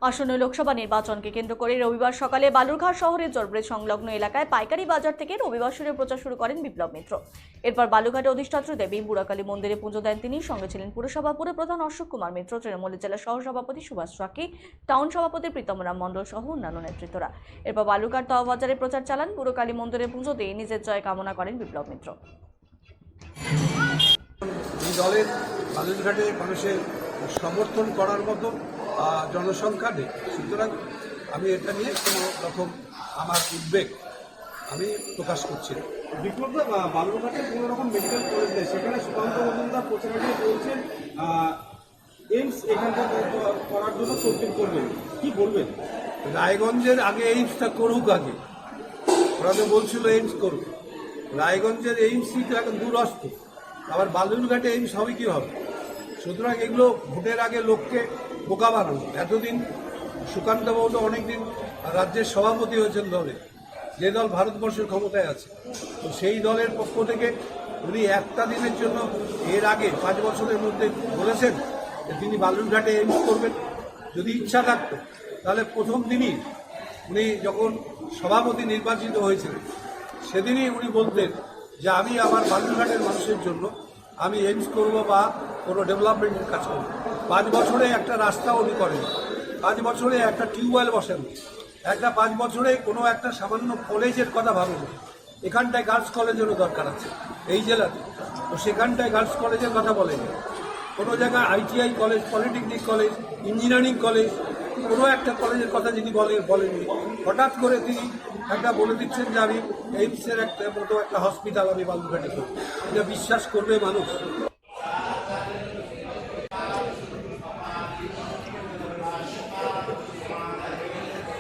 আসন্ন লোকসভা নির্বাচনকে কেন্দ্র করে রবিবার সকালে বালুরঘাট শহরের জোরব্রিজ সংলগ্ন এলাকায় পাইকারি বাজার থেকে রবিবাসরের প্রচার শুরু করেন বিপ্লব মিত্র। এরপর বালুরঘাটে অধিষ্ঠাত্রী দেবী বুড়াকালী মন্দিরে পুজো দেন তিনি। সঙ্গে ছিলেন পুরসভা প্রধান অশোক কুমার মিত্র, তৃণমূলের জেলা সহসভাপতি সুভাষ রাকি, টাউন সভাপতি প্রীতমরাম মণ্ডল সহ অন্যান্য নেতৃত্বরা। এরপর বালুরঘাট তাওবাজারে প্রচার চালান। বুড়াকালী মন্দিরে পুজো দিয়ে নিজের জয় কামনা করেন বিপ্লব মিত্র। এই দলের বালুরঘাটে মানুষের সমর্থন করার মতো জনসংখ্যা নেই, সুতরাং আমি এটা নিয়ে কোনো রকম আমার উদ্বেগ আমি প্রকাশ করছি না। বিপ্লবদা, বালুরঘাটে কোনো রকম মেডিকেল কলেজ নেই, সেখানে সুকান্ত মজুমদার প্রচারে বলছেন এইমস এখানটা করার জন্য তদবির করবেন, কি বলবেন? রায়গঞ্জের আগে এইমসটা করুক, আগে ওরা তো বলছিল এইমস করুক। রায়গঞ্জের এইমসই তো এখন দূরস্থ, আবার বালুরঘাটে এইমস হবে কি হবে? সুতরাং এগুলো ভোটের আগে লোককে বোকা বানানো। এতদিন সুকান্তবাবু তো অনেকদিন রাজ্যের সভাপতি হয়েছেন দলে, যে দল ভারতবর্ষের ক্ষমতায় আছে, তো সেই দলের পক্ষ থেকে উনি একটা দিনের জন্য এর আগে 5 বছরের মধ্যে বলেছেন যে তিনি বালুরঘাটে এইমস করবেন। যদি ইচ্ছা থাকতো তাহলে প্রথম দিনই উনি যখন সভাপতি নির্বাচিত হয়েছিলেন সেদিনই উনি বলতেন যে আমি আমার বালুরঘাটের মানুষের জন্য আমি এইমস করবো বা কোনো ডেভেলপমেন্টের কাজ করবো। 5 বছরে একটা রাস্তা উনি করেন, 5 বছরে একটা টিউবওয়েল বসেন, 5 বছরে কোনো একটা সামান্য কলেজের কথা ভাবেন। এখানটায় গার্লস কলেজেরও দরকার আছে এই জেলাতে, তো সেখানটায় গার্লস কলেজের কথা বলেন। কোনো জায়গায় ITI college, polytechnic college, engineering college, কোনো একটা কলেজের কথা যিনি বলেননি, হঠাৎ করে তিনি একটা বলে দিচ্ছেন যে আমি এইমসের একটা মতো একটা হসপিটাল আমি বালুরঘাটে করব। এটা বিশ্বাস করবে মানুষ?